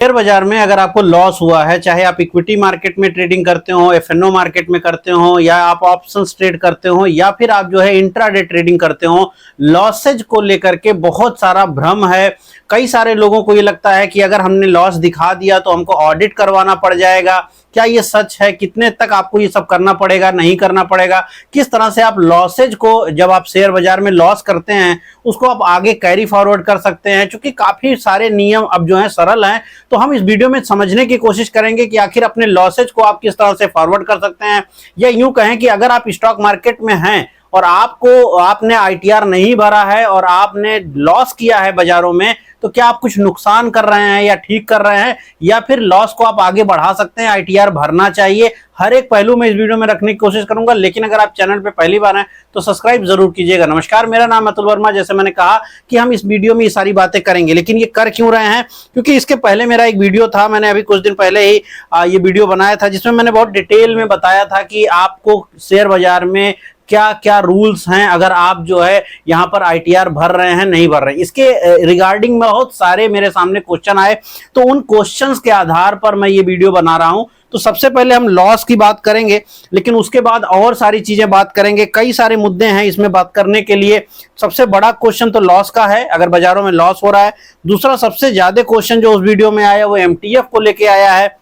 Share बाजार में अगर आपको लॉस हुआ है, चाहे आप इक्विटी मार्केट में ट्रेडिंग करते हो, एफएनओ मार्केट में करते हो, या आप ऑप्शंस ट्रेड करते हो, या फिर आप जो है इंट्राडे ट्रेडिंग करते हो, लॉसेज को लेकर के बहुत सारा भ्रम है। कई सारे लोगों को ये लगता है कि अगर हमने लॉस दिखा दिया तो हमको ऑडिट करवाना पड़ जाएगा। क्या ये सच है? कितने तक आपको ये सब करना पड़ेगा, नहीं करना पड़ेगा? किस तरह से आप लॉसेज को, जब आप शेयर बाजार में लॉस करते हैं, उसको आप आगे कैरी फॉरवर्ड कर सकते हैं? क्योंकि काफी सारे नियम अब जो है सरल हैं, तो हम इस वीडियो में समझने की कोशिश करेंगे कि आखिर अपने लॉसेज को आप किस तरह से फॉरवर्ड कर सकते हैं। या यूं कहें कि अगर आप स्टॉक मार्केट में हैं और आपने आईटीआर नहीं भरा है और आपने लॉस किया है बाजारों में, तो क्या आप कुछ नुकसान कर रहे हैं या ठीक कर रहे हैं, या फिर लॉस को आप आगे बढ़ा सकते हैं? आईटीआर भरना चाहिए? हर एक पहलू में इस वीडियो में रखने की कोशिश करूंगा, लेकिन अगर आप चैनल पे पहली बार हैं तो सब्सक्राइब जरूर कीजिएगा। नमस्कार, मेरा नाम अतुल वर्मा। जैसे मैंने कहा कि हम इस वीडियो में ये सारी बातें करेंगे, लेकिन ये कर क्यों रहे हैं? क्योंकि इसके पहले मेरा एक वीडियो था, मैंने अभी कुछ दिन पहले ही ये वीडियो बनाया था, जिसमें मैंने बहुत डिटेल में बताया था कि आपको शेयर बाजार में क्या क्या रूल्स हैं अगर आप जो है यहां पर आईटीआर भर रहे हैं, नहीं भर रहे हैं। इसके रिगार्डिंग में बहुत सारे मेरे सामने क्वेश्चन आए, तो उन क्वेश्चंस के आधार पर मैं ये वीडियो बना रहा हूं। तो सबसे पहले हम लॉस की बात करेंगे, लेकिन उसके बाद और सारी चीजें बात करेंगे। कई सारे मुद्दे हैं इसमें बात करने के लिए। सबसे बड़ा क्वेश्चन तो लॉस का है, अगर बाजारों में लॉस हो रहा है। दूसरा सबसे ज्यादा क्वेश्चन जो उस वीडियो में आया वो एमटीएफ को लेके आया है,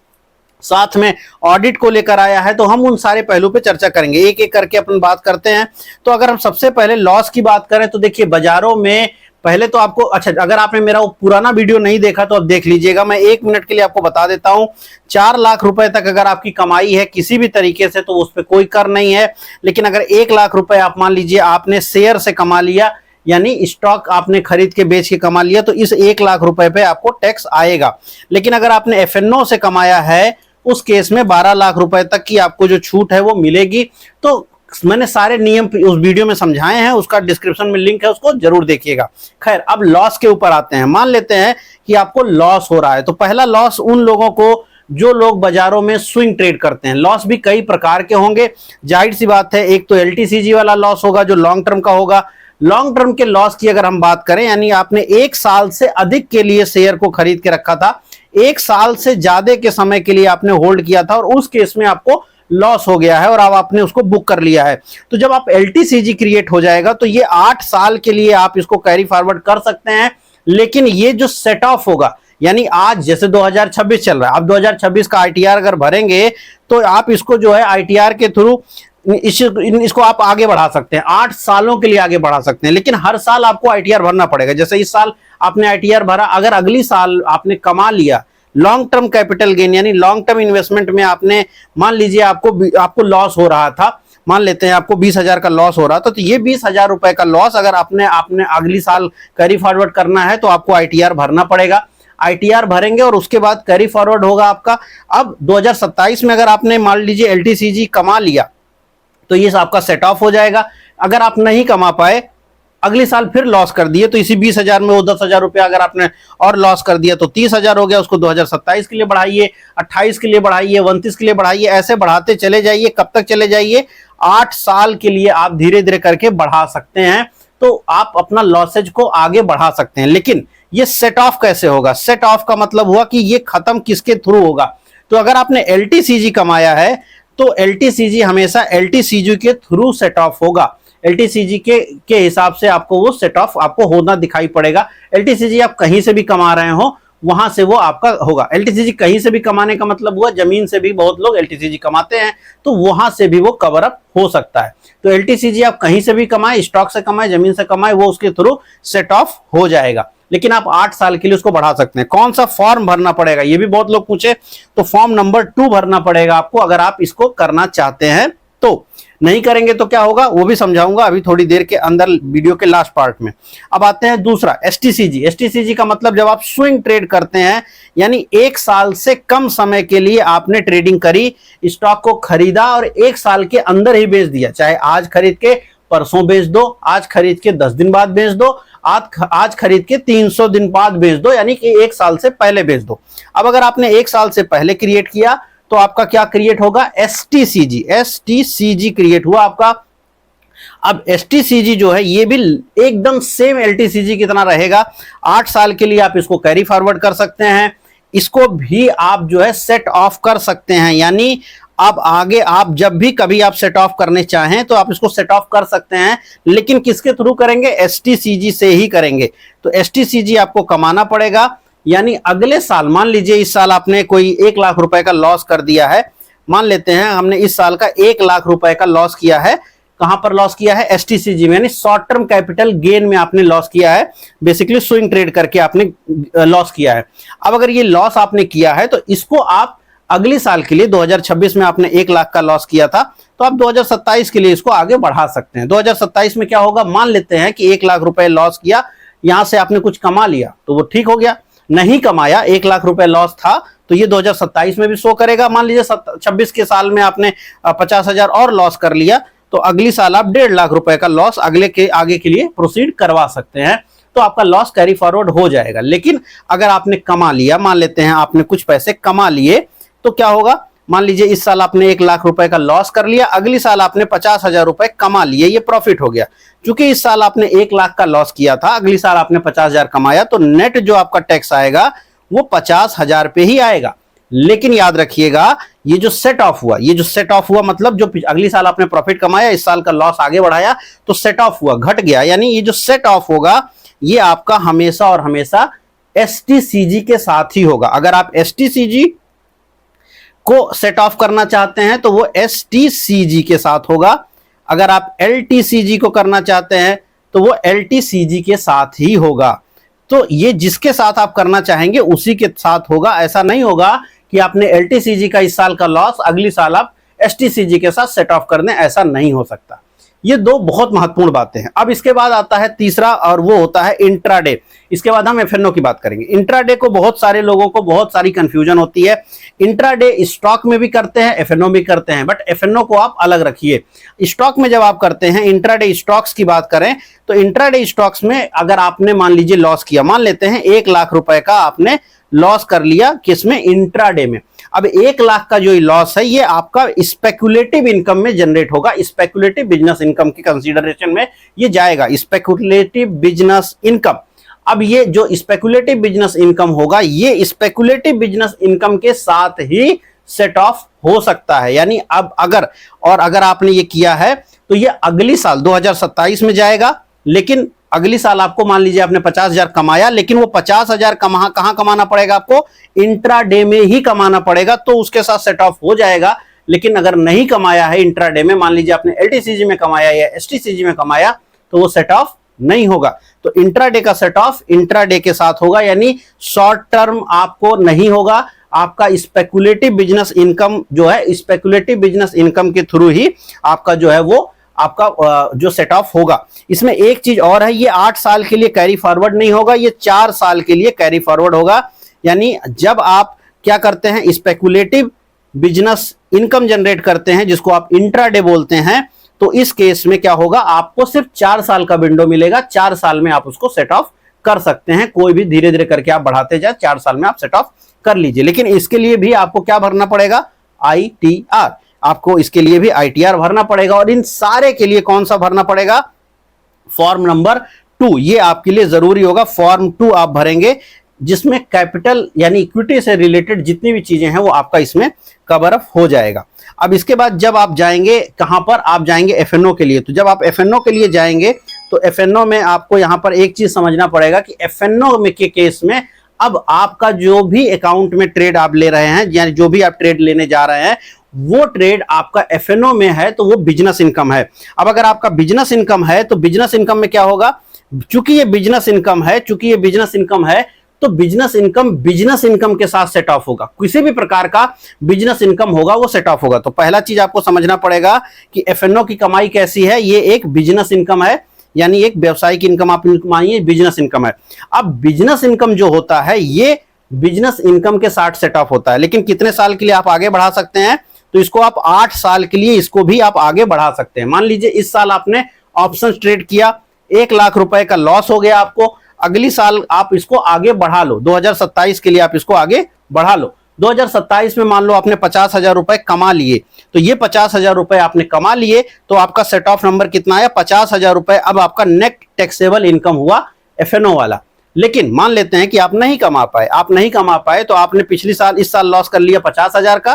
साथ में ऑडिट को लेकर आया है। तो हम उन सारे पहलू पे चर्चा करेंगे, एक एक करके अपन बात करते हैं। तो अगर हम सबसे पहले लॉस की बात करें तो देखिए, बाजारों में पहले तो आपको, अच्छा अगर आपने मेरा वो पुराना वीडियो नहीं देखा तो अब देख लीजिएगा। मैं 1 मिनट के लिए आपको बता देता हूं। 4 लाख रुपए तक अगर आपकी कमाई है किसी भी तरीके से, तो उस पर कोई कर नहीं है। लेकिन अगर 1 लाख रुपए आप मान लीजिए आपने शेयर से कमा लिया, यानी स्टॉक आपने खरीद के बेच के कमा लिया, तो इस 1 लाख रुपए पे आपको टैक्स आएगा। लेकिन अगर आपने एफएनओ से कमाया है, उस केस में 12 लाख रुपए तक की आपको जो छूट है वो मिलेगी। तो मैंने सारे नियम उस वीडियो में समझाए हैं, उसका डिस्क्रिप्शन में लिंक है, उसको जरूर देखिएगा। खैर, अब लॉस के ऊपर आते हैं। मान लेते हैं कि आपको लॉस हो रहा है, तो पहला लॉस उन लोगों को जो लोग बाजारों में स्विंग ट्रेड करते हैं। लॉस भी कई प्रकार के होंगे, जाहिर सी बात है। एक तो एलटीसीजी वाला लॉस होगा जो लॉन्ग टर्म का होगा। लॉन्ग टर्म के लॉस की अगर हम बात करें, यानी आपने 1 साल से अधिक के लिए शेयर को खरीद के रखा था, 1 साल से ज्यादा के समय के लिए आपने होल्ड किया था, और उस केस में आपको लॉस हो गया है और अब आपने उसको बुक कर लिया है। तो जब आप एलटीसीजी क्रिएट हो जाएगा तो ये 8 साल के लिए आप इसको कैरी फॉरवर्ड कर सकते हैं। लेकिन ये जो सेट ऑफ होगा, यानी आज जैसे 2026 चल रहा है, आप 2026 का आईटीआर अगर भरेंगे तो आप इसको जो है आईटीआर के थ्रू इसको आप आगे बढ़ा सकते हैं, 8 सालों के लिए आगे बढ़ा सकते हैं। लेकिन हर साल आपको आईटीआर भरना पड़ेगा। जैसे इस साल आपने आईटीआर भरा, अगर अगली साल आपने कमा लिया लॉन्ग टर्म कैपिटल गेन, यानी लॉन्ग टर्म इन्वेस्टमेंट में आपने, मान लीजिए आपको लॉस हो रहा था, मान लेते हैं आपको 20,000 का लॉस हो रहा था, तो ये 20,000 रुपए का लॉस अगर आपने अगली साल कैरी फॉरवर्ड करना है तो आपको आईटीआर भरना पड़ेगा। आईटीआर भरेंगे और उसके बाद कैरी फॉरवर्ड होगा आपका। अब 2027 में अगर आपने मान लीजिए एलटीसीजी कमा लिया तो ये आपका सेट ऑफ हो जाएगा। अगर आप नहीं कमा पाए, अगले साल फिर लॉस कर दिए, तो इसी 20,000 में वो 10,000 रुपया अगर आपने और लॉस कर दिया तो 30,000 हो गया। उसको 2027 के लिए बढ़ाइए, 28 के लिए बढ़ाइए, 29 के लिए बढ़ाइए, ऐसे बढ़ाते चले जाइए। कब तक चले जाइए? 8 साल के लिए आप धीरे धीरे करके बढ़ा सकते हैं, तो आप अपना लॉसेज को आगे बढ़ा सकते हैं। लेकिन ये सेट ऑफ कैसे होगा? सेट ऑफ का मतलब हुआ कि ये खत्म किसके थ्रू होगा। तो अगर आपने एलटीसीजी कमाया है तो एलटीसीजी हमेशा एलटीसीजी के थ्रू सेट ऑफ होगा। एलटीसीजी के हिसाब से आपको वो सेट ऑफ आपको होना दिखाई पड़ेगा। एलटीसीजी आप कहीं से भी कमा रहे हो, वहां से वो आपका होगा। एलटीसीजी कहीं से भी कमाने का मतलब हुआ, जमीन से भी बहुत लोग एलटीसीजी कमाते हैं, तो वहां से भी वो कवर अप हो सकता है। तो एलटीसीजी आप कहीं से भी कमाए, स्टॉक से कमाए, जमीन से कमाए, वो उसके थ्रू सेट ऑफ हो जाएगा। लेकिन आप 8 साल के लिए उसको बढ़ा सकते हैं। कौन सा फॉर्म भरना पड़ेगा, ये भी बहुत लोग पूछे। तो फॉर्म नंबर 2 भरना पड़ेगा आपको, अगर आप इसको करना चाहते हैं तो। नहीं करेंगे तो क्या होगा वो भी समझाऊंगा अभी थोड़ी देर के अंदर, वीडियो के लास्ट पार्ट में। अब आते हैं दूसरा, एसटीसीजी। एसटीसीजी का मतलब जब आप स्विंग ट्रेड करते हैं, यानी 1 साल से कम समय के लिए आपने ट्रेडिंग करी, स्टॉक को खरीदा और 1 साल के अंदर ही बेच दिया। चाहे आज खरीद के परसों बेच दो, आज खरीद के 10 दिन बाद बेच दो, आज खरीद के 300 दिन बाद बेच दो, यानी कि 1 साल से पहले बेच दो। अब अगर आपने 1 साल से पहले क्रिएट किया तो आपका क्या क्रिएट होगा? एसटीसीजी। एसटीसीजी क्रिएट हुआ आपका। अब एसटीसीजी जो है ये भी एकदम सेम एलटीसीजी की तरह रहेगा। 8 साल के लिए आप इसको कैरी फॉरवर्ड कर सकते हैं। इसको भी आप जो है सेट ऑफ कर सकते हैं। यानी अब आगे आप जब भी कभी आप सेट ऑफ करने चाहें तो आप इसको सेट ऑफ कर सकते हैं, लेकिन किसके थ्रू करेंगे? एसटीसीजी से ही करेंगे। तो एसटीसीजी आपको कमाना पड़ेगा। यानी अगले साल, मान लीजिए इस साल आपने कोई 1 लाख रुपए का लॉस कर दिया है, मान लेते हैं हमने इस साल का 1 लाख रुपए का लॉस किया है। कहां पर लॉस किया है? एसटीसीजी में, यानी शॉर्ट टर्म कैपिटल गेन में आपने लॉस किया है। बेसिकली स्विंग ट्रेड करके आपने लॉस किया है। अब अगर ये लॉस आपने किया है तो इसको आप अगले साल के लिए 2026 में आपने 1 लाख का लॉस किया था, तो आप 2027 के लिए इसको आगे बढ़ा सकते हैं। 2027 में क्या होगा? मान लेते हैं कि 1 लाख रुपए लॉस किया, यहां से आपने कुछ कमा लिया तो वो ठीक हो गया। नहीं कमाया, 1 लाख रुपए लॉस था, तो ये 2027 में भी शो करेगा। मान लीजिए 26 के साल में आपने 50,000 और लॉस कर लिया, तो अगली साल आप 1.5 लाख रुपए का लॉस आगे के लिए प्रोसीड करवा सकते हैं। तो आपका लॉस कैरी फॉरवर्ड हो जाएगा। लेकिन अगर आपने कमा लिया, मान लेते हैं आपने कुछ पैसे कमा लिए, तो क्या होगा? मान लीजिए इस साल आपने 1 लाख रुपए का लॉस कर लिया, अगली साल आपने 50,000 रुपए कमा लिए, ये प्रॉफिट हो गया। क्योंकि इस साल आपने 1 लाख का लॉस किया था, अगली साल आपने 50,000 कमाया, तो नेट जो आपका टैक्स आएगा वो 50,000 पे ही आएगा। लेकिन याद रखिएगा, ये जो सेट ऑफ हुआ, ये जो सेट ऑफ हुआ मतलब जो अगली साल आपने प्रॉफिट कमाया, इस साल का लॉस आगे बढ़ाया, तो सेट ऑफ हुआ, घट गया। यानी ये जो सेट ऑफ होगा ये आपका हमेशा और हमेशा एसटीसीजी के साथ ही होगा। अगर आप एसटीसीजी को सेट ऑफ करना चाहते हैं तो वो एसटीसीजी के साथ होगा। अगर आप एलटीसीजी को करना चाहते हैं तो वो एलटीसीजी के साथ ही होगा। तो ये जिसके साथ आप करना चाहेंगे उसी के साथ होगा। ऐसा नहीं होगा कि आपने एलटीसीजी का इस साल का लॉस अगली साल आप एसटीसीजी के साथ सेट ऑफ कर दें, ऐसा नहीं हो सकता। ये दो बहुत महत्वपूर्ण बातें हैं। अब इसके बाद आता है तीसरा, और वो होता है इंट्राडे। इसके बाद हम एफएनओ की बात करेंगे। इंट्राडे को बहुत सारे लोगों को बहुत सारी कंफ्यूजन होती है। इंट्राडे स्टॉक में भी करते हैं, एफएनओ भी करते हैं, बट एफएनओ को आप अलग रखिए। स्टॉक में जब आप करते हैं, इंट्राडे स्टॉक्स की बात करें तो इंट्राडे स्टॉक्स में अगर आपने मान लीजिए लॉस किया, मान लेते हैं 1 लाख रुपए का आपने लॉस कर लिया, किसमें? इंट्राडे में। अब 1 लाख का जो लॉस है ये आपका स्पेकुलेटिव इनकम में जनरेट होगा, स्पेकुलेटिव बिजनेस इनकम की कंसीडरेशन में ये जाएगा, स्पेकुलेटिव बिजनेस इनकम। अब ये जो स्पेकुलेटिव बिजनेस इनकम होगा, ये स्पेकुलेटिव बिजनेस इनकम के साथ ही सेट ऑफ हो सकता है। यानी अब अगर आपने ये किया है तो ये अगली साल 2027 में जाएगा। लेकिन अगली साल आपको मान लीजिए आपने 50,000 कमाया, लेकिन वो 50,000 कहां कमाना पड़ेगा? आपको इंट्राडे में ही कमाना पड़ेगा, तो उसके साथ सेट ऑफ हो जाएगा। लेकिन अगर नहीं कमाया है इंट्राडे में, मान लीजिए आपने एलटीसीजी में कमाया या एसटीसीजी में कमाया, तो वो सेट ऑफ नहीं होगा। तो इंट्राडे का सेट ऑफ इंट्राडे के साथ होगा, यानी शॉर्ट टर्म आपको नहीं होगा। आपका स्पेकुलेटिव बिजनेस इनकम जो है, स्पेकुलेटिव बिजनेस इनकम के थ्रू ही आपका जो है वो आपका जो सेट ऑफ होगा। इसमें एक चीज और है, ये 8 साल के लिए कैरी फॉरवर्ड नहीं होगा, ये 4 साल के लिए कैरी फॉरवर्ड होगा। यानी जब आप क्या करते हैं, स्पेकुलेटिव बिजनेस इनकम जनरेट करते हैं, जिसको आप इंट्राडे बोलते हैं, तो इस केस में क्या होगा, आपको सिर्फ 4 साल का विंडो मिलेगा। 4 साल में आप उसको सेट ऑफ कर सकते हैं। कोई भी धीरे धीरे करके आप बढ़ाते जाए, 4 साल में आप सेट ऑफ कर लीजिए। लेकिन इसके लिए भी आपको क्या भरना पड़ेगा? ITR। आपको इसके लिए भी ITR भरना पड़ेगा। और इन सारे के लिए कौन सा भरना पड़ेगा? Form number 2। ये आपके लिए जरूरी होगा। फॉर्म 2 आप भरेंगे, जिसमें कैपिटल यानी इक्विटी से रिलेटेड जितनी भी चीजें हैं वो आपका इसमें कवर अप हो जाएगा। अब इसके बाद जब आप जाएंगे कहां पर, आप जाएंगे एफएनओ के लिए। तो जब आप एफएनओ के लिए जाएंगे तो एफएनओ में आपको यहां पर एक चीज समझना पड़ेगा कि एफएनओ में के केस में अब आपका जो भी अकाउंट में ट्रेड आप ले रहे हैं, यानी जो भी आप ट्रेड लेने जा रहे हैं, वो ट्रेड आपका एफएनओ में है, तो वो बिजनेस इनकम है। अब अगर आपका बिजनेस इनकम है तो बिजनेस इनकम में क्या होगा? चूंकि ये बिजनेस इनकम है, तो बिजनेस इनकम के साथ सेट ऑफ होगा। किसी भी प्रकार का बिजनेस इनकम होगा वो सेट ऑफ होगा। तो पहला चीज आपको समझना पड़ेगा कि एफएनओ की कमाई कैसी है। ये एक बिजनेस इनकम है, यानी एक व्यवसायिक इनकम आप मानिए, बिजनेस इनकम है। अब बिजनेस इनकम जो होता है ये बिजनेस इनकम के साथ सेट ऑफ होता है। लेकिन कितने साल के लिए आप आगे बढ़ा सकते हैं? तो इसको आप 8 साल के लिए इसको भी आप आगे बढ़ा सकते हैं। मान लीजिए इस साल आपने ऑप्शन ट्रेड किया, 1 लाख रुपए का लॉस हो गया आपको, अगली साल आप इसको आगे बढ़ा लो, 2027 के लिए आप इसको आगे बढ़ा लो। 2027 में मान लो आपने 50,000 रुपए कमा लिए, तो ये 50,000 रुपए आपने कमा लिए, तो आपका सेट ऑफ नंबर कितना आया? 50,000 रुपए। अब आपका नेट टैक्सेबल इनकम हुआ एफएनओ वाला। लेकिन मान लेते हैं कि आप नहीं कमा पाए, तो आपने पिछली साल, इस साल लॉस कर लिया 50,000 का,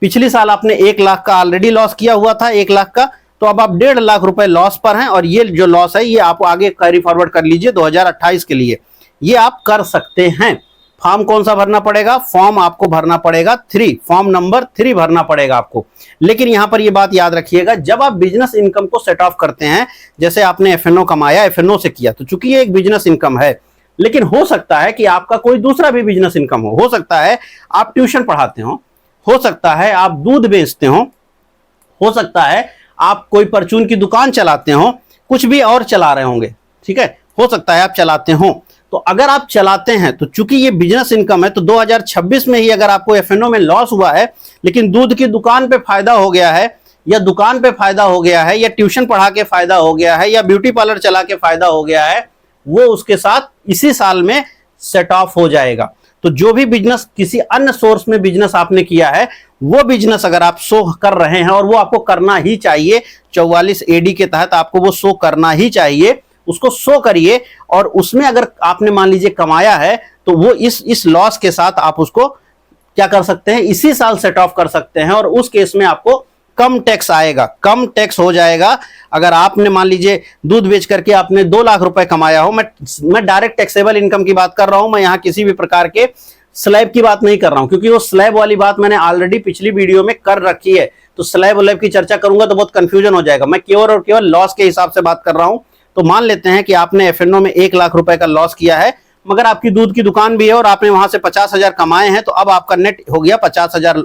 पिछली साल आपने 1 लाख का ऑलरेडी लॉस किया हुआ था, 1 लाख का, तो अब आप 1.5 लाख रुपए लॉस पर हैं, और ये जो लॉस है ये आप आगे कैरी फॉरवर्ड कर लीजिए 2028 के लिए, ये आप कर सकते हैं। फॉर्म कौन सा भरना पड़ेगा? फॉर्म आपको भरना पड़ेगा 3, फॉर्म नंबर 3 भरना पड़ेगा आपको। लेकिन यहां पर ये बात याद रखिएगा, जब आप बिजनेस इनकम को सेट ऑफ करते हैं, जैसे आपने एफएनओ कमाया, एफएनओ से किया, तो चूंकि ये एक बिजनेस इनकम है, लेकिन हो सकता है कि आपका कोई दूसरा भी बिजनेस इनकम हो सकता है आप ट्यूशन पढ़ाते हो सकता है आप दूध बेचते हो सकता है आप कोई परचून की दुकान चलाते हो, कुछ भी और चला रहे होंगे, ठीक है, हो सकता है आप चलाते हो। तो अगर आप चलाते हैं, तो चूंकि ये बिजनेस इनकम है, तो 2026 में ही अगर आपको एफएनओ में लॉस हुआ है, लेकिन दूध की दुकान पे फायदा हो गया है, या दुकान पे फायदा हो गया है, या ट्यूशन पढ़ा के फायदा हो गया है, या ब्यूटी पार्लर चला के फायदा हो गया है, वो उसके साथ इसी साल में सेट ऑफ हो जाएगा। तो जो भी बिजनेस, किसी अन्य सोर्स में बिजनेस आपने किया है, वो बिजनेस अगर आप शो कर रहे हैं, और वो आपको करना ही चाहिए, 44 एडी के तहत आपको वो शो करना ही चाहिए, उसको शो करिए। और उसमें अगर आपने मान लीजिए कमाया है, तो वो इस लॉस के साथ आप उसको क्या कर सकते हैं, इसी साल सेट ऑफ कर सकते हैं, और उस केस में आपको कम टैक्स आएगा, कम टैक्स हो जाएगा। अगर आपने मान लीजिए दूध बेच करके आपने 2 लाख रुपए कमाया हो, मैं डायरेक्ट टैक्सेबल इनकम की बात कर रहा हूं, मैं यहां किसी भी प्रकार के स्लैब की बात नहीं कर रहा हूं, क्योंकि वो स्लैब वाली बात मैंने ऑलरेडी पिछली वीडियो में कर रखी है। तो स्लैब वलैब की चर्चा करूंगा तो बहुत कंफ्यूजन हो जाएगा। मैं केवल और केवल लॉस के हिसाब से बात कर रहा हूं। तो मान लेते हैं कि आपने एफएनओ में 1 लाख रुपए का लॉस किया है, मगर आपकी दूध की दुकान भी है और आपने वहां से 50,000 कमाए हैं, तो अब आपका नेट हो गया 50,000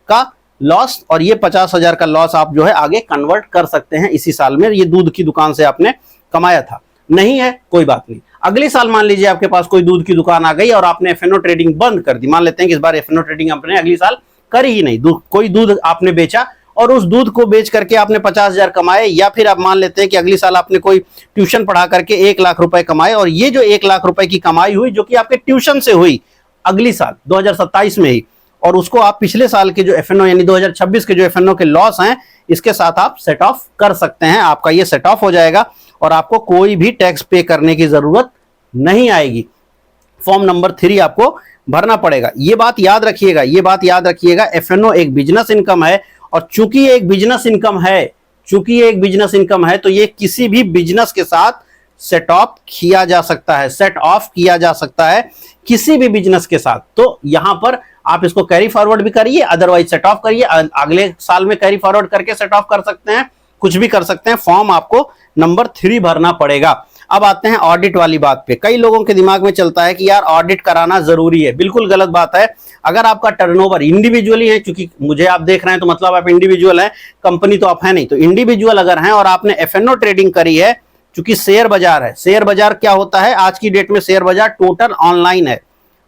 का लॉस, और ये 50,000 का लॉस आप जो है आगे कन्वर्ट कर सकते हैं इसी साल में। ये दूध की दुकान से आपने कमाया था, नहीं है कोई बात नहीं, अगले साल मान लीजिए आपके पास कोई दूध की दुकान आ गई और आपने एफएनओ ट्रेडिंग बंद कर दी। मान लेते हैं कि इस बार एफएनओ ट्रेडिंग आपने अगले साल करी ही नहीं, कोई दूध आपने बेचा और उस दूध को बेच करके आपने 50,000 कमाए, या फिर आप मान लेते हैं कि अगले साल आपने कोई ट्यूशन पढ़ा करके 1 लाख रुपए कमाए, और ये जो 1 लाख रुपए की कमाई हुई जो कि आपके ट्यूशन से हुई अगली साल 2027 में ही, और उसको आप पिछले साल के जो एफएनओ यानी 2026 के जो एफएनओ के लॉस हैं, इसके साथ आप सेट ऑफ कर सकते हैं। आपका ये सेट ऑफ हो जाएगा और आपको कोई भी टैक्स पे करने की जरूरत नहीं आएगी। फॉर्म नंबर 3 आपको भरना पड़ेगा। ये बात याद रखिएगा, ये बात याद रखिएगा, एफएनओ एक बिजनेस इनकम है, और चूंकि ये एक बिजनेस इनकम है, चूंकि ये एक बिजनेस इनकम है, तो ये किसी भी बिजनेस के साथ सेट ऑफ किया जा सकता है, सेट ऑफ किया जा सकता है किसी भी बिजनेस के साथ। तो यहां पर आप इसको कैरी फॉरवर्ड भी करिए, अदरवाइज सेट ऑफ करिए, अगले साल में कैरी फॉरवर्ड करके सेट ऑफ कर सकते हैं, कुछ भी कर सकते हैं। फॉर्म आपको नंबर 3 भरना पड़ेगा। अब आते हैं ऑडिट वाली बात पे। कई लोगों के दिमाग में चलता है कि यार ऑडिट कराना जरूरी है, बिल्कुल गलत बात है। अगर आपका टर्नओवर इंडिविजुअली है, क्योंकि मुझे आप देख रहे हैं तो मतलब आप इंडिविजुअल हैं, कंपनी तो आप है नहीं, तो इंडिविजुअल अगर हैं और आपने एफएनओ ट्रेडिंग करी है, क्योंकि शेयर बाजार है, शेयर बाजार क्या होता है आज की डेट में, शेयर बाजार टोटल ऑनलाइन है,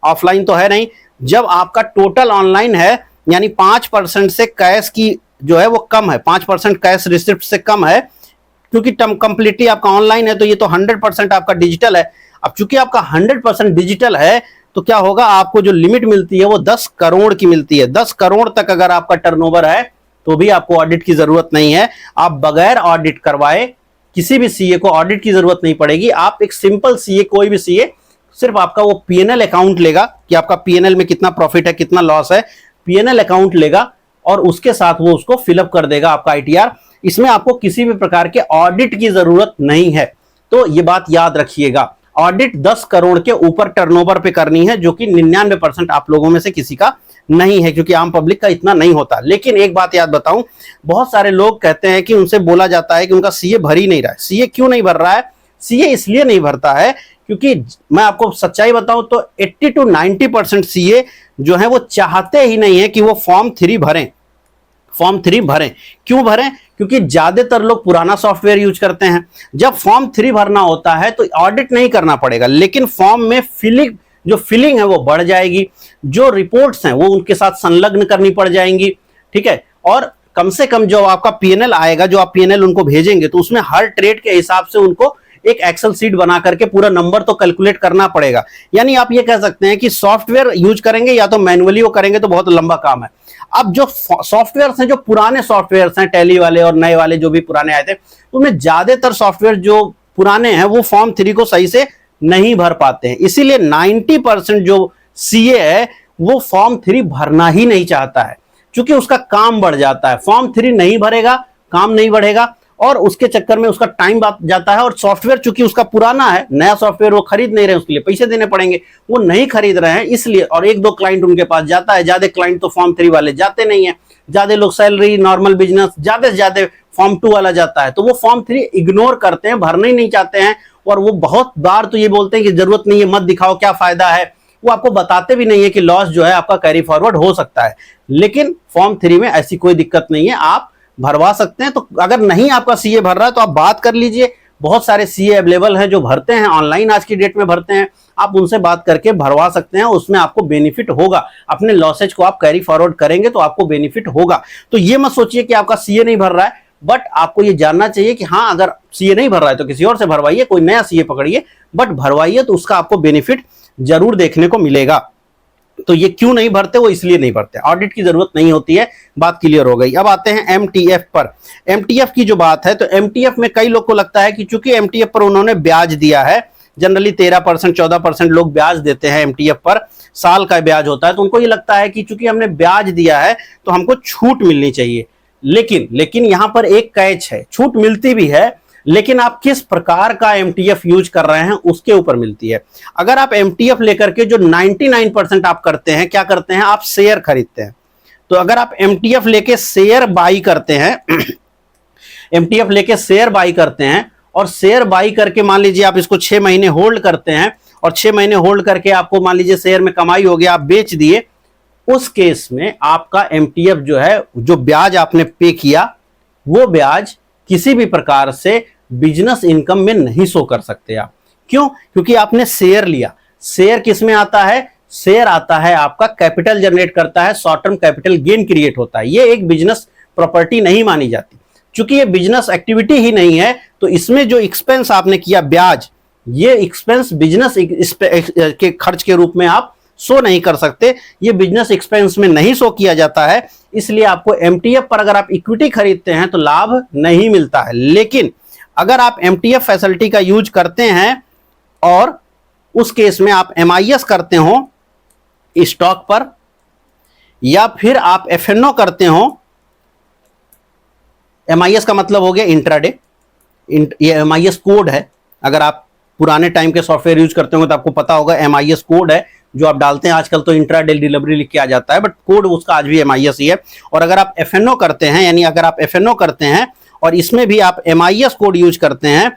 ऑफलाइन तो है नहीं। जब आपका टोटल ऑनलाइन है, यानी 5% से कैश की जो है वो कम है, 5% कैश रिसिप्ट से कम है, क्योंकि कंप्लीटली आपका ऑनलाइन है, तो ये तो 100% आपका डिजिटल है। अब चूंकि आपका 100% डिजिटल है, तो क्या होगा, आपको जो लिमिट मिलती है वो 10 करोड़ की मिलती है। 10 करोड़ तक अगर आपका टर्नओवर है तो भी आपको ऑडिट की जरूरत नहीं है। आप बगैर ऑडिट करवाए किसी भी सीए को ऑडिट की जरूरत नहीं पड़ेगी। आप एक सिंपल सीए, कोई भी सीए, सिर्फ आपका वो पीएनएल अकाउंट लेगा कि आपका पीएनएल में कितना प्रॉफिट है, कितना लॉस है, पीएनएल अकाउंट लेगा और उसके साथ वो उसको फिलअप कर देगा आपका आईटीआर। इसमें आपको किसी भी प्रकार के ऑडिट की जरूरत नहीं है। तो ये बात याद रखिएगा, ऑडिट 10 करोड़ के ऊपर टर्नओवर पे करनी है, जो कि 99% आप लोगों में से किसी का नहीं है, क्योंकि आम पब्लिक का इतना नहीं होता। लेकिन एक बात याद बताऊं, बहुत सारे लोग कहते हैं कि उनसे बोला जाता है कि उनका सीए भर ही नहीं रहा है। सीए क्यों नहीं भर रहा है? सीए इसलिए नहीं भरता है क्योंकि मैं आपको सच्चाई बताऊं तो 80 to 90% सीए जो है वो चाहते ही नहीं है कि वो फॉर्म 3 भरें। फॉर्म 3 भरें, क्यों भरें? क्योंकि ज्यादातर लोग पुराना सॉफ्टवेयर यूज करते हैं। जब फॉर्म 3 भरना होता है तो ऑडिट नहीं करना पड़ेगा, लेकिन फॉर्म में फिलिंग है वो बढ़ जाएगी, जो रिपोर्ट्स हैं वो उनके साथ संलग्न करनी पड़ जाएंगी, ठीक है। और कम से कम जो आपका पीएनएल आएगा, जो आप पीएनएल उनको भेजेंगे, तो उसमें हर ट्रेड के हिसाब से उनको एक एक्सेल शीट बना करके पूरा नंबर तो कैलकुलेट करना पड़ेगा। यानी आप ये कह सकते हैं कि सॉफ्टवेयर यूज करेंगे या तो मैनुअली वो करेंगे तो बहुत लंबा काम है। अब जो सॉफ्टवेयर हैं, जो पुराने सॉफ्टवेयर हैं, टैली वाले और नए वाले जो भी पुराने आए थे, उनमें ज्यादातर सॉफ्टवेयर जो पुराने हैं वो फॉर्म 3 को सही से नहीं भर पाते हैं। इसीलिए 90% जो सीए है वो फॉर्म 3 भरना ही नहीं चाहता है, क्योंकि उसका काम बढ़ जाता है। फॉर्म 3 नहीं भरेगा, काम नहीं बढ़ेगा, और उसके चक्कर में उसका टाइम जाता है। और सॉफ्टवेयर चूंकि उसका पुराना है, नया सॉफ्टवेयर वो खरीद नहीं रहे, उसके लिए पैसे देने पड़ेंगे, वो नहीं खरीद रहे हैं इसलिए। और 1-2 क्लाइंट उनके पास जाता है, ज्यादा क्लाइंट तो फॉर्म 3 वाले जाते नहीं है। ज्यादा लोग सैलरी, नॉर्मल बिजनेस, ज्यादा से ज्यादा फॉर्म 2 वाला जाता है, तो वो फॉर्म 3 इग्नोर करते हैं, भरना ही नहीं चाहते हैं। और वो बहुत बार तो ये बोलते हैं कि जरूरत नहीं है, मत दिखाओ, क्या फायदा है। वो आपको बताते भी नहीं है कि लॉस जो है आपका कैरी फॉरवर्ड हो सकता है। लेकिन फॉर्म 3 में ऐसी कोई दिक्कत नहीं है, आप भरवा सकते हैं। तो अगर नहीं आपका सीए भर रहा है तो आप बात कर लीजिए, बहुत सारे सीए अवेलेबल हैं जो भरते हैं, ऑनलाइन आज की डेट में भरते हैं, आप उनसे बात करके भरवा सकते हैं। उसमें आपको बेनिफिट होगा, अपने लॉसेज को आप कैरी फॉरवर्ड करेंगे तो आपको बेनिफिट होगा। तो ये मत सोचिए कि आपका सीए नहीं भर रहा है, बट आपको ये जानना चाहिए कि हाँ, अगर सीए नहीं भर रहा है तो किसी और से भरवाइए, कोई नया सीए पकड़िए, बट भरवाइए तो उसका आपको बेनिफिट जरूर देखने को मिलेगा। तो ये क्यों नहीं भरते, वो इसलिए नहीं भरते, ऑडिट की जरूरत नहीं होती है। बात क्लियर हो गई। अब आते हैं एमटीएफ पर। एमटीएफ की जो बात है, तो एमटीएफ में कई लोग को लगता है कि चूंकि एमटीएफ पर उन्होंने ब्याज दिया है, जनरली 13% 14% लोग ब्याज देते हैं एमटीएफ पर, साल का ब्याज होता है, तो उनको ये लगता है कि चूंकि हमने ब्याज दिया है तो हमको छूट मिलनी चाहिए। लेकिन यहां पर एक कैच है, छूट मिलती भी है, लेकिन आप किस प्रकार का एमटीएफ यूज कर रहे हैं उसके ऊपर मिलती है। अगर आप एमटीएफ लेकर के जो 99% आप करते हैं, क्या करते हैं, आप शेयर खरीदते हैं। तो अगर आप एमटीएफ लेके शेयर बाई करते हैं एमटीएफ लेके शेयर बाई करते हैं, और शेयर बाई करके मान लीजिए आप इसको 6 महीने होल्ड करते हैं, और 6 महीने होल्ड करके आपको मान लीजिए शेयर में कमाई हो गया, आप बेच दिए, उस केस में आपका एमटीएफ जो है, जो ब्याज आपने पे किया, वो ब्याज किसी भी प्रकार से बिजनेस इनकम में नहीं शो कर सकते आप। क्यों? क्योंकि आपने शेयर लिया। शेयर किस में आता है? शेयर आता है आपका कैपिटल जनरेट करता है, short term capital gain create होता है। ये एक बिजनेस प्रॉपर्टी नहीं मानी जाती, क्योंकि ये बिजनेस एक्टिविटी ही नहीं है। तो इसमें जो एक्सपेंस आपने किया ब्याज, ये एक्सपेंस बिजनेस के खर्च के रूप में आप शो नहीं कर सकते, ये बिजनेस एक्सपेंस में नहीं शो किया जाता है। इसलिए आपको एमटीएफ पर अगर आप इक्विटी खरीदते हैं तो लाभ नहीं मिलता है। लेकिन अगर आप एमटीएफ फैसिलिटी का यूज करते हैं और उस केस में आप एमआईएस करते हो स्टॉक पर, या फिर आप एफएनओ करते हो, एमआईएस का मतलब हो गया इंट्राडे, ये एमआईएस कोड है। अगर आप पुराने टाइम के सॉफ्टवेयर यूज करते हो तो आपको पता होगा एमआईएस कोड है जो आप डालते हैं। आजकल तो इंट्राडे डिलीवरी लिख के आ जाता है, बट कोड उसका आज भी एमआईएस ही है। और अगर आप एफएनओ करते हैं, यानी अगर आप एफएनओ करते हैं और इसमें भी आप एमआईएस कोड यूज करते हैं,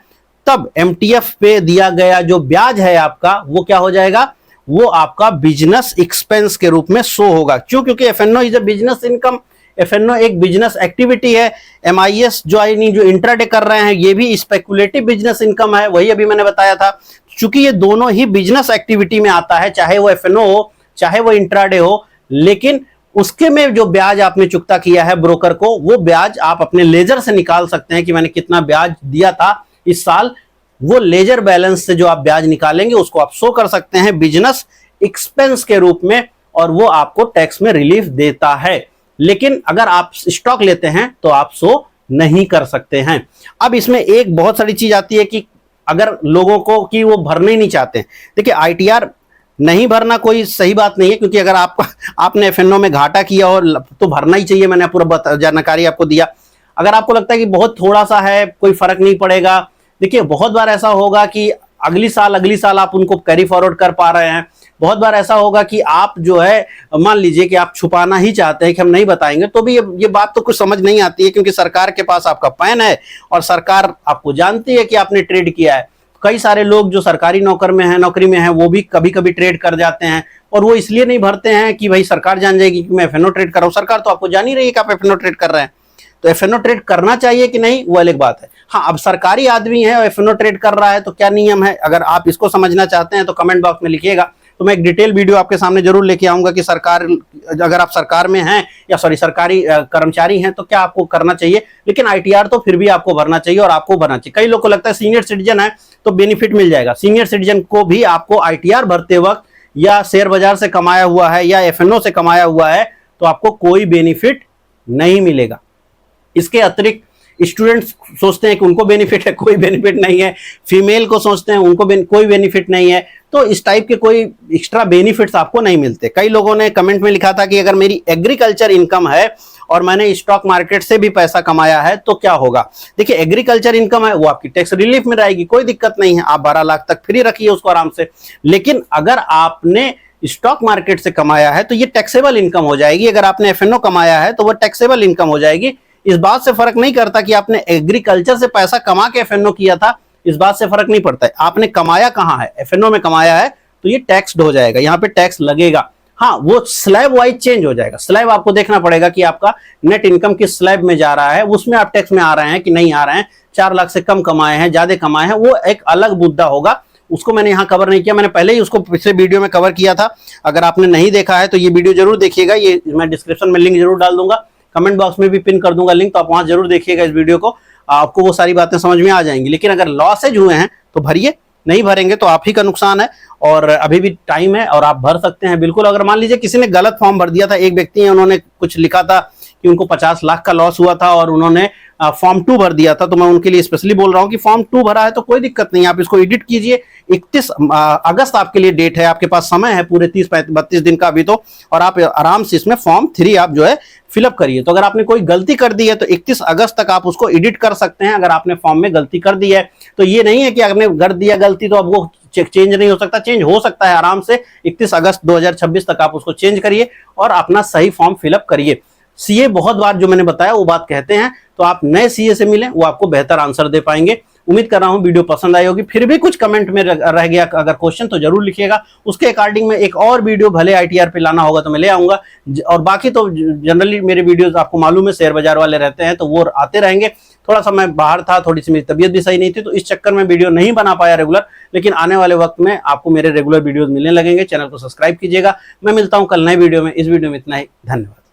तब एमटीएफ पे दिया गया जो ब्याज है आपका, वो क्या हो जाएगा, वो आपका बिजनेस एक्सपेंस के रूप में शो होगा। क्यों? क्योंकि FNO is a business income, FNO एक बिजनेस एक्टिविटी है। एमआईएस जो इंट्राडे कर रहे हैं, ये भी स्पेकुलेटिव बिजनेस इनकम है, वही अभी मैंने बताया था। चूंकि ये दोनों ही बिजनेस एक्टिविटी में आता है, चाहे वो एफएनओ हो चाहे वो इंट्राडे हो, लेकिन उसके में जो ब्याज आपने चुकता किया है ब्रोकर को, वो ब्याज आप अपने लेजर से निकाल सकते हैं कि मैंने कितना ब्याज दिया था इस साल। वो लेजर बैलेंस से जो आप ब्याज निकालेंगे उसको आप शो कर सकते हैं बिजनेस एक्सपेंस के रूप में, और वो आपको टैक्स में रिलीफ देता है। लेकिन अगर आप स्टॉक लेते हैं तो आप शो नहीं कर सकते हैं। अब इसमें एक बहुत सारी चीज आती है कि अगर लोगों को कि वो भरने ही नहीं चाहते हैं। देखिए, आईटीआर नहीं भरना कोई सही बात नहीं है, क्योंकि अगर आपने एफएनओ में घाटा किया और तो भरना ही चाहिए। मैंने पूरा जानकारी आपको दिया। अगर आपको लगता है कि बहुत थोड़ा सा है, कोई फर्क नहीं पड़ेगा, देखिए बहुत बार ऐसा होगा कि अगली साल आप उनको कैरी फॉरवर्ड कर पा रहे हैं। बहुत बार ऐसा होगा कि आप जो है, मान लीजिए कि आप छुपाना ही चाहते हैं कि हम नहीं बताएंगे, तो भी ये बात तो कुछ समझ नहीं आती है, क्योंकि सरकार के पास आपका पैन है और सरकार आपको जानती है कि आपने ट्रेड किया है। कई सारे लोग जो सरकारी नौकरी में है वो भी कभी कभी ट्रेड कर जाते हैं, और वो इसलिए नहीं भरते हैं कि भाई सरकार जान जाएगी कि मैं एफएनओ ट्रेड कर रहा हूं। सरकार तो आपको जान ही रही है कि आप एफएनओ ट्रेड कर रहे हैं। तो एफएनओ ट्रेड करना चाहिए कि नहीं, वो अलग बात है। हाँ, अब सरकारी आदमी है और एफएनओ ट्रेड कर रहा है तो क्या नियम है, अगर आप इसको समझना चाहते हैं तो कमेंट बॉक्स में लिखिएगा। तो मैं एक डिटेल वीडियो आपके सामने जरूर लेके आऊंगा कि अगर आप सरकार में हैं, या सरकारी कर्मचारी हैं, तो क्या आपको करना चाहिए। लेकिन आईटीआर तो फिर भी आपको भरना चाहिए, और आपको भरना चाहिए। कई लोग को लगता है सीनियर सिटीजन है तो बेनिफिट मिल जाएगा। सीनियर सिटीजन को भी आपको आईटीआर भरते वक्त, या शेयर बाजार से कमाया हुआ है या एफएनओ से कमाया हुआ है, तो आपको कोई बेनिफिट नहीं मिलेगा। इसके अतिरिक्त स्टूडेंट्स सोचते हैं कि उनको बेनिफिट है, कोई बेनिफिट नहीं है। फीमेल को सोचते हैं उनको कोई बेनिफिट नहीं है। तो इस टाइप के कोई एक्स्ट्रा बेनिफिट्स आपको नहीं मिलते। कई लोगों ने कमेंट में लिखा था कि अगर मेरी एग्रीकल्चर इनकम है और मैंने स्टॉक मार्केट से भी पैसा कमाया है तो क्या होगा। देखिए एग्रीकल्चर इनकम है वो आपकी टैक्स रिलीफ में रहेगी, कोई दिक्कत नहीं है, आप 12 लाख तक फ्री रखिए उसको आराम से। लेकिन अगर आपने स्टॉक मार्केट से कमाया है तो ये टैक्सेबल इनकम हो जाएगी। अगर आपने एफएनओ कमाया है तो वो टैक्सेबल इनकम हो जाएगी। इस बात से फर्क नहीं करता कि आपने एग्रीकल्चर से पैसा कमा के एफएनओ किया था, इस बात से फर्क नहीं पड़ता है। आपने कमाया कहां है, एफएनओ में कमाया है तो ये टैक्स्ड हो जाएगा, यहां पे टैक्स लगेगा। हाँ, वो स्लैब वाइज चेंज हो जाएगा। स्लैब आपको देखना पड़ेगा कि आपका नेट इनकम किस स्लैब में जा रहा है, उसमें आप टैक्स में आ रहे हैं कि नहीं आ रहे हैं। 4 लाख से कम कमाए हैं, ज्यादा कमाए हैं, वो एक अलग मुद्दा होगा, उसको मैंने यहां कवर नहीं किया। मैंने पहले ही उसको पिछले वीडियो में कवर किया था। अगर आपने नहीं देखा है तो ये वीडियो जरूर देखिएगा, ये मैं डिस्क्रिप्शन में लिंक जरूर डाल दूंगा, कमेंट बॉक्स में भी पिन कर दूंगा लिंक, तो आप वहां जरूर देखिएगा इस वीडियो को, आपको वो सारी बातें समझ में आ जाएंगी। लेकिन अगर लॉसेज हुए हैं तो भरिए, नहीं भरेंगे तो आप ही का नुकसान है। और अभी भी टाइम है और आप भर सकते हैं बिल्कुल। अगर मान लीजिए किसी ने गलत फॉर्म भर दिया था, एक व्यक्ति है उन्होंने कुछ लिखा था कि उनको 50 लाख का लॉस हुआ था और उन्होंने फॉर्म 2 भर दिया था, तो मैं उनके लिए स्पेशली बोल रहा हूं कि फॉर्म 2 भरा है तो कोई दिक्कत नहीं, आप इसको एडिट कीजिए। 31 अगस्त आपके लिए डेट है, आपके पास समय है पूरे 30-32 दिन का अभी तो, और आप आराम से इसमें फॉर्म 3 आप जो है फिलअप करिए। तो अगर आपने कोई गलती कर दी है तो 31 अगस्त तक आप उसको एडिट कर सकते हैं। अगर आपने फॉर्म में गलती कर दी है तो ये नहीं है कि आपने कर दिया गलती तो अब वो चेंज नहीं हो सकता, चेंज हो सकता है आराम से। 31 अगस्त 2026 तक आप उसको चेंज करिए और अपना सही फॉर्म फिलअप करिए। सीए बहुत बार जो मैंने बताया वो बात कहते हैं, तो आप नए सीए से मिलें, वो आपको बेहतर आंसर दे पाएंगे। उम्मीद कर रहा हूं वीडियो पसंद आई होगी। फिर भी कुछ कमेंट में रह गया अगर क्वेश्चन तो जरूर लिखिएगा, उसके अकॉर्डिंग में एक और वीडियो भले आईटीआर पे लाना होगा तो मैं ले आऊंगा। और बाकी तो जनरली मेरे वीडियोस आपको मालूम है शेयर बाजार वाले रहते हैं तो वो आते रहेंगे। थोड़ा सा मैं बाहर था, थोड़ी सी मेरी तबीयत भी सही नहीं थी, तो इस चक्कर में वीडियो नहीं बना पाया रेगुलर। लेकिन आने वाले वक्त में आपको मेरे रेगुलर वीडियोस मिलने लगेंगे। चैनल को सब्सक्राइब कीजिएगा। मैं मिलता हूं कल नए वीडियो में। इस वीडियो में इतना ही, धन्यवाद।